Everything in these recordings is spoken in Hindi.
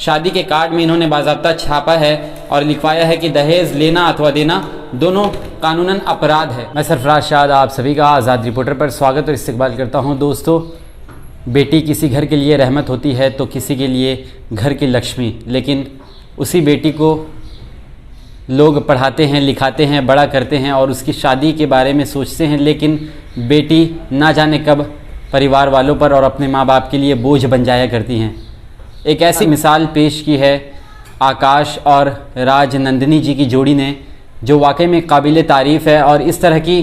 शादी के कार्ड में इन्होंने बाज़ाब्ता छापा है और लिखवाया है कि दहेज लेना अथवा देना दोनों कानूनन अपराध है। मैं सरफराज शाद आप सभी का आज़ाद रिपोर्टर पर स्वागत और इस्तकबाल करता हूं। दोस्तों, बेटी किसी घर के लिए रहमत होती है तो किसी के लिए घर की लक्ष्मी, लेकिन उसी बेटी को लोग पढ़ाते हैं, लिखाते हैं, बड़ा करते हैं और उसकी शादी के बारे में सोचते हैं, लेकिन बेटी ना जाने कब परिवार वालों पर और अपने माँ बाप के लिए बोझ बन जाया करती हैं। एक ऐसी मिसाल पेश की है आकाश और राजनंदिनी जी की जोड़ी ने, जो वाकई में काबिल तारीफ़ है। और इस तरह की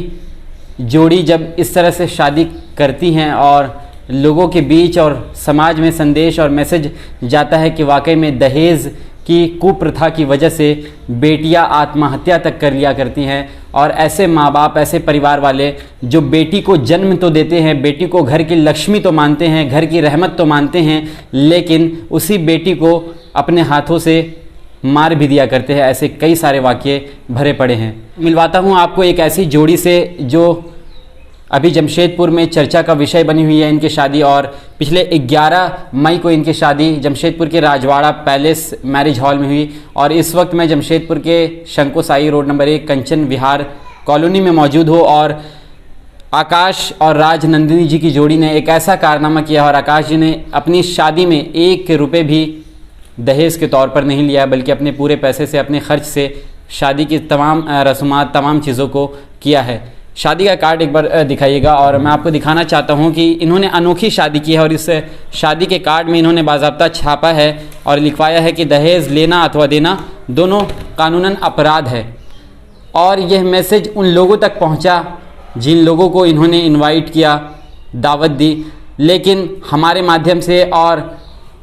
जोड़ी जब इस तरह से शादी करती हैं और लोगों के बीच और समाज में संदेश और मैसेज जाता है कि वाकई में दहेज की कुप्रथा की वजह से बेटियां आत्महत्या तक कर लिया करती हैं। और ऐसे माँ बाप, ऐसे परिवार वाले जो बेटी को जन्म तो देते हैं, बेटी को घर की लक्ष्मी तो मानते हैं, घर की रहमत तो मानते हैं, लेकिन उसी बेटी को अपने हाथों से मार भी दिया करते हैं। ऐसे कई सारे वाक़ये भरे पड़े हैं। मिलवाता हूँ आपको एक ऐसी जोड़ी से जो अभी जमशेदपुर में चर्चा का विषय बनी हुई है इनकी शादी। और पिछले 11 मई को इनकी शादी जमशेदपुर के राजवाड़ा पैलेस मैरिज हॉल में हुई। और इस वक्त मैं जमशेदपुर के शंको साई रोड नंबर 1 कंचन विहार कॉलोनी में मौजूद हूँ। और आकाश और राजनंदिनी जी की जोड़ी ने एक ऐसा कारनामा किया और आकाश जी ने अपनी शादी में 1 रुपये भी दहेज के तौर पर नहीं लिया, बल्कि अपने पूरे पैसे से, अपने खर्च से शादी की तमाम रस्मात, तमाम चीज़ों को किया है। शादी का कार्ड एक बार दिखाइएगा। और मैं आपको दिखाना चाहता हूं कि इन्होंने अनोखी शादी की है और इस शादी के कार्ड में इन्होंने बाज़ाब्ता छापा है और लिखवाया है कि दहेज लेना अथवा देना दोनों कानूनन अपराध है। और यह मैसेज उन लोगों तक पहुंचा जिन लोगों को इन्होंने इनवाइट किया, दावत दी, लेकिन हमारे माध्यम से और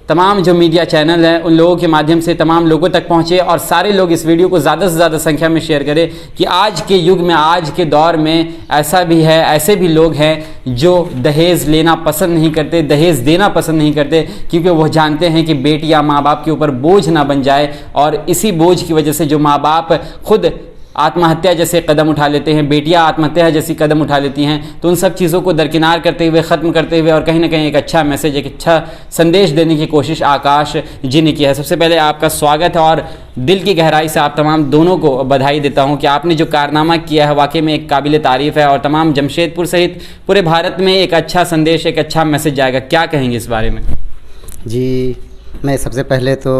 तमाम जो मीडिया चैनल हैं उन लोगों के माध्यम से तमाम लोगों तक पहुँचे और सारे लोग इस वीडियो को ज़्यादा से ज़्यादा संख्या में शेयर करें कि आज के युग में, आज के दौर में ऐसा भी है, ऐसे भी लोग हैं जो दहेज लेना पसंद नहीं करते, दहेज देना पसंद नहीं करते, क्योंकि वह जानते हैं कि बेटियां माँ बाप के ऊपर बोझ ना बन जाए। और इसी बोझ की वजह से जो माँ बाप खुद आत्महत्या जैसे कदम उठा लेते हैं, बेटियां आत्महत्या जैसी कदम उठा लेती हैं, तो उन सब चीज़ों को दरकिनार करते हुए, ख़त्म करते हुए और कहीं ना कहीं एक अच्छा मैसेज, एक अच्छा संदेश देने की कोशिश आकाश जी ने की है। सबसे पहले आपका स्वागत है और दिल की गहराई से आप तमाम दोनों को बधाई देता हूं कि आपने जो कारनामा किया है वाकई में एक काबिल तारीफ़ है और तमाम जमशेदपुर सहित पूरे भारत में एक अच्छा संदेश, एक अच्छा मैसेज जाएगा। क्या कहेंगे इस बारे में? जी, मैं सबसे पहले तो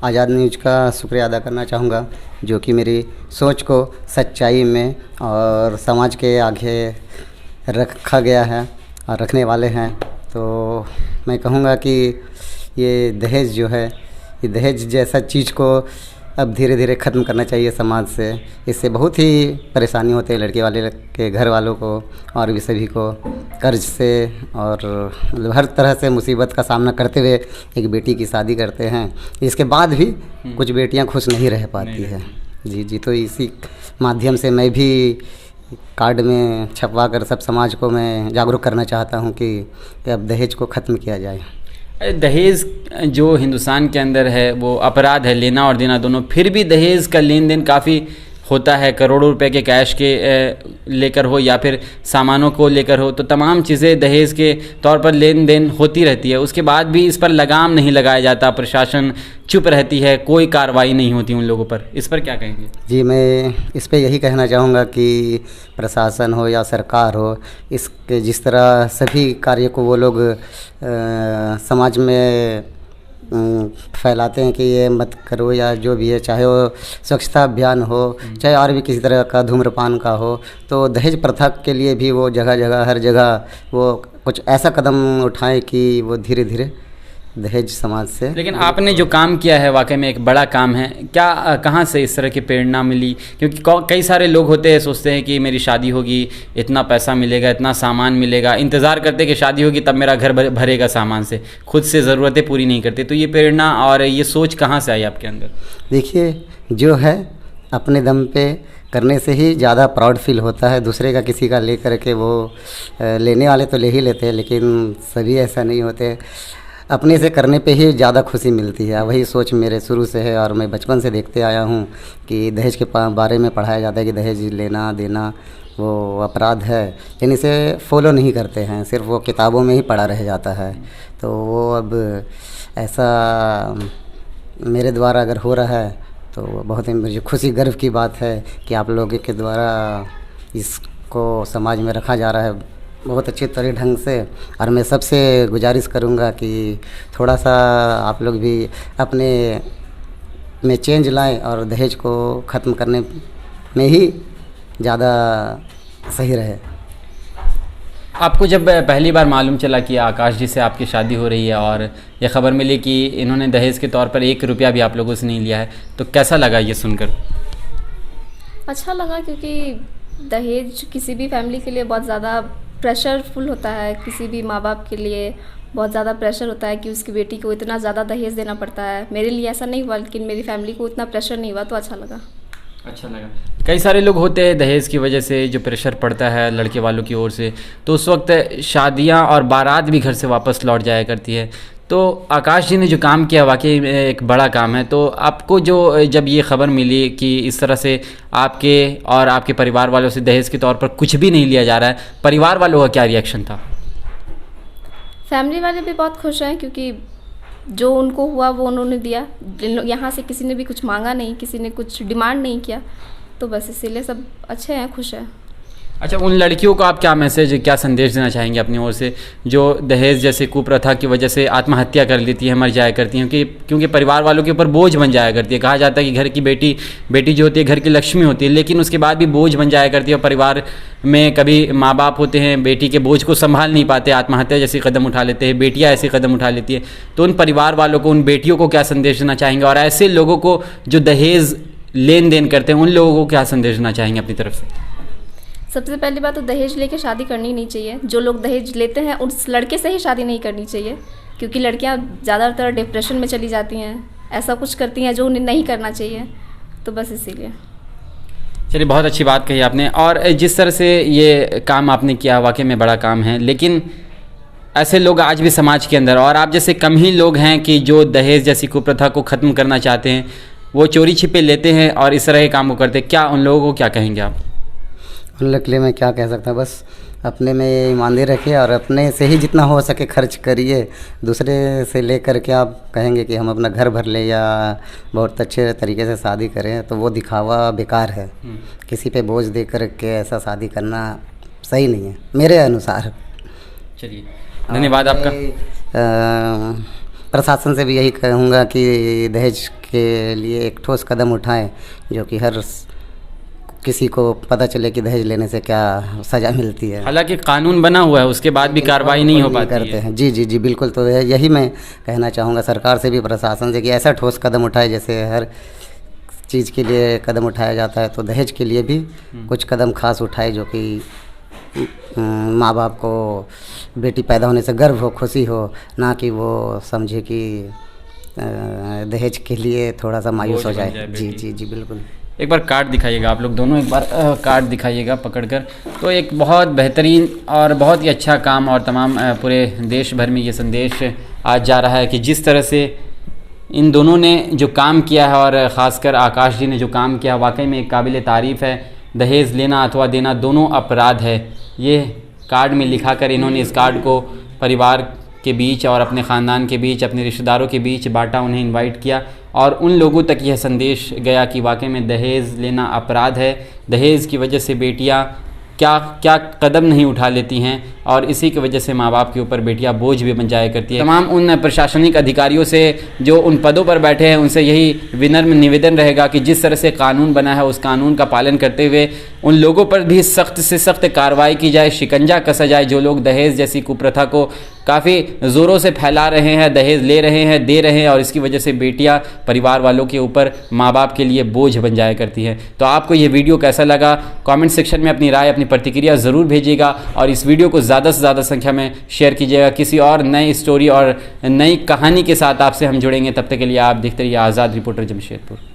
आज़ाद न्यूज़ का शुक्रिया अदा करना चाहूँगा, जो कि मेरी सोच को सच्चाई में और समाज के आगे रखा गया है और रखने वाले हैं। तो मैं कहूँगा कि ये दहेज जो है, ये दहेज जैसा चीज़ को अब धीरे धीरे ख़त्म करना चाहिए समाज से। इससे बहुत ही परेशानी होती है लड़के वाले के घर वालों को और भी सभी को, कर्ज से और मतलब हर तरह से मुसीबत का सामना करते हुए एक बेटी की शादी करते हैं। इसके बाद भी कुछ बेटियां खुश नहीं रह पाती है। जी, तो इसी माध्यम से मैं भी कार्ड में छपवा कर सब समाज को मैं जागरूक करना चाहता हूं कि अब दहेज को ख़त्म किया जाए। दहेज जो हिंदुस्तान के अंदर है वो अपराध है, लेना और देना दोनों। फिर भी दहेज का लेन देन काफ़ी होता है, करोड़ों रुपए के कैश के लेकर हो या फिर सामानों को लेकर हो, तो तमाम चीज़ें दहेज के तौर पर लेन देन होती रहती है। उसके बाद भी इस पर लगाम नहीं लगाया जाता, प्रशासन चुप रहती है, कोई कार्रवाई नहीं होती उन लोगों पर। इस पर क्या कहेंगे? जी, मैं इस पर यही कहना चाहूँगा कि प्रशासन हो या सरकार हो, इसके जिस तरह सभी कार्य को वो लोग समाज में फैलाते हैं कि ये मत करो या जो भी है, चाहे वो स्वच्छता अभियान हो, चाहे और भी किसी तरह का धूम्रपान का हो, तो दहेज प्रथा के लिए भी वो जगह जगह, हर जगह वो कुछ ऐसा कदम उठाएं कि वो धीरे धीरे दहेज समाज से। लेकिन आपने जो काम किया है वाकई में एक बड़ा काम है। क्या कहाँ से इस तरह की प्रेरणा मिली? क्योंकि कई सारे लोग होते हैं, सोचते हैं कि मेरी शादी होगी, इतना पैसा मिलेगा, इतना सामान मिलेगा, इंतज़ार करते कि शादी होगी तब मेरा घर भरेगा सामान से, खुद से ज़रूरतें पूरी नहीं करते। तो ये प्रेरणा और ये सोच कहाँ से आई आपके अंदर? देखिए, जो है अपने दम पे करने से ही ज़्यादा प्राउड फील होता है। दूसरे का किसी का ले करके वो लेने वाले तो ले ही लेते हैं, लेकिन सभी ऐसा नहीं होते। अपने से करने पे ही ज़्यादा खुशी मिलती है। वही सोच मेरे शुरू से है और मैं बचपन से देखते आया हूँ कि दहेज के बारे में पढ़ाया जाता है कि दहेज लेना देना वो अपराध है, लेकिन इसे फॉलो नहीं करते हैं, सिर्फ वो किताबों में ही पढ़ा रह जाता है। तो वो अब ऐसा मेरे द्वारा अगर हो रहा है तो बहुत ही मुझे खुशी गर्व की बात है कि आप लोगों के द्वारा इसको समाज में रखा जा रहा है बहुत अच्छे तरह ढंग से। और मैं सबसे गुजारिश करूँगा कि थोड़ा सा आप लोग भी अपने में चेंज लाएं और दहेज को ख़त्म करने में ही ज़्यादा सही रहे। आपको जब पहली बार मालूम चला कि आकाश जी से आपकी शादी हो रही है और ये ख़बर मिली कि इन्होंने दहेज के तौर पर 1 रुपया भी आप लोगों से नहीं लिया है, तो कैसा लगा ये सुनकर? अच्छा लगा, क्योंकि दहेज किसी भी फैमिली के लिए बहुत ज़्यादा प्रेशरफुल होता है। किसी भी माँ बाप के लिए बहुत ज़्यादा प्रेशर होता है कि उसकी बेटी को इतना ज़्यादा दहेज देना पड़ता है। मेरे लिए ऐसा नहीं हुआ, लेकिन मेरी फैमिली को इतना प्रेशर नहीं हुआ, तो अच्छा लगा। अच्छा लगा। कई सारे लोग होते हैं दहेज की वजह से जो प्रेशर पड़ता है लड़के वालों की ओर से, तो उस वक्त शादियां और बारात भी घर से वापस लौट जाया करती है। तो आकाश जी ने जो काम किया वाकई में एक बड़ा काम है। तो आपको जो जब ये ख़बर मिली कि इस तरह से आपके और आपके परिवार वालों से दहेज के तौर पर कुछ भी नहीं लिया जा रहा है, परिवार वालों का क्या रिएक्शन था? फैमिली वाले भी बहुत खुश हैं, क्योंकि जो उनको हुआ वो उन्होंने दिया। यहाँ से किसी ने भी कुछ मांगा नहीं, किसी ने कुछ डिमांड नहीं किया, तो बस इसीलिए सब अच्छे हैं, खुश हैं। अच्छा, उन लड़कियों को आप क्या मैसेज, क्या संदेश देना चाहेंगे अपनी ओर से जो दहेज जैसे कुप्रथा की वजह से आत्महत्या कर लेती है, मर जाया करती हैं, क्योंकि परिवार वालों के ऊपर बोझ बन जाया करती है। कहा जाता है कि घर की बेटी जो होती है घर की लक्ष्मी होती है, लेकिन उसके बाद भी बोझ बन जाया करती है। और परिवार में कभी माँ बाप होते हैं बेटी के बोझ को संभाल नहीं पाते, आत्महत्या जैसे कदम उठा लेते हैं, बेटियाँ ऐसे कदम उठा लेती है। तो उन परिवार वालों को, उन बेटियों को क्या संदेश देना चाहेंगे? और ऐसे लोगों को जो दहेज लेन देन करते हैं, उन लोगों को क्या संदेश देना चाहेंगे अपनी तरफ से? सबसे पहली बात तो दहेज लेके शादी करनी नहीं चाहिए। जो लोग दहेज लेते हैं उस लड़के से ही शादी नहीं करनी चाहिए, क्योंकि लड़कियां ज़्यादातर डिप्रेशन में चली जाती हैं, ऐसा कुछ करती हैं जो उन्हें नहीं करना चाहिए। तो बस इसीलिए। चलिए, बहुत अच्छी बात कही आपने। और जिस तरह से ये काम आपने किया वाकई में बड़ा काम है, लेकिन ऐसे लोग आज भी समाज के अंदर, और आप जैसे कम ही लोग हैं कि जो दहेज जैसी कुप्रथा को ख़त्म करना चाहते हैं। वो चोरी छिपे लेते हैं और इस तरह के काम को करते हैं। क्या उन लोगों को क्या कहेंगे आप? उन लोग के लिए मैं क्या कह सकता हूँ, बस अपने में ईमानदारी रखिए और अपने से ही जितना हो सके खर्च करिए। दूसरे से लेकर के आप कहेंगे कि हम अपना घर भर ले या बहुत अच्छे तरीके से शादी करें, तो वो दिखावा बेकार है। किसी पे बोझ दे कर के ऐसा शादी करना सही नहीं है मेरे अनुसार। चलिए, धन्यवाद आपका। प्रशासन से भी यही कहूँगा कि दहेज के लिए एक ठोस कदम उठाएं, जो कि हर किसी को पता चले कि दहेज लेने से क्या सज़ा मिलती है। हालांकि कानून बना हुआ है, उसके बाद भी कार्रवाई नहीं हो पाती करते है। हैं। जी बिल्कुल। तो यही मैं कहना चाहूँगा सरकार से भी, प्रशासन से, कि ऐसा ठोस कदम उठाए जैसे हर चीज़ के लिए कदम उठाया जाता है, तो दहेज के लिए भी कुछ कदम खास उठाए, जो कि माँ बाप को बेटी पैदा होने से गर्व हो, खुशी हो, ना कि वो समझे कि दहेज के लिए थोड़ा सा मायूस हो जाए। जी बिल्कुल। एक बार कार्ड दिखाइएगा आप लोग दोनों, एक बार कार्ड दिखाइएगा पकड़कर। तो एक बहुत बेहतरीन और बहुत ही अच्छा काम, और तमाम पूरे देश भर में ये संदेश आज जा रहा है कि जिस तरह से इन दोनों ने जो काम किया है, और ख़ासकर आकाश जी ने जो काम किया, वाकई में एक काबिल तारीफ़ है। दहेज लेना अथवा देना दोनों अपराध है। ये कार्ड में लिखा कर इन्होंने इस कार्ड को परिवार के बीच और अपने ख़ानदान के बीच, अपने रिश्तेदारों के बीच बांटा, उन्हें इनवाइट किया, और उन लोगों तक यह संदेश गया कि वाकई में दहेज लेना अपराध है। दहेज की वजह से बेटियां क्या कदम नहीं उठा लेती हैं, और इसी की वजह से माँ बाप के ऊपर बेटियां बोझ भी बन जाया करती है। तमाम उन प्रशासनिक अधिकारियों से जो उन पदों पर बैठे हैं, उनसे यही विनम्र निवेदन रहेगा कि जिस तरह से कानून बना है उस कानून का पालन करते हुए उन लोगों पर भी सख्त से सख्त कार्रवाई की जाए, शिकंजा कसा जाए जो लोग दहेज जैसी कुप्रथा को काफ़ी ज़ोरों से फैला रहे हैं, दहेज ले रहे हैं, दे रहे हैं, और इसकी वजह से बेटियां परिवार वालों के ऊपर, माँ बाप के लिए बोझ बन जाया करती हैं। तो आपको ये वीडियो कैसा लगा, कमेंट सेक्शन में अपनी राय, अपनी प्रतिक्रिया ज़रूर भेजिएगा, और इस वीडियो को ज़्यादा से ज़्यादा संख्या में शेयर कीजिएगा। किसी और नई स्टोरी और नई कहानी के साथ आपसे हम जुड़ेंगे। तब तक के लिए आप देखते रहिए आज़ाद रिपोर्टर जमशेदपुर।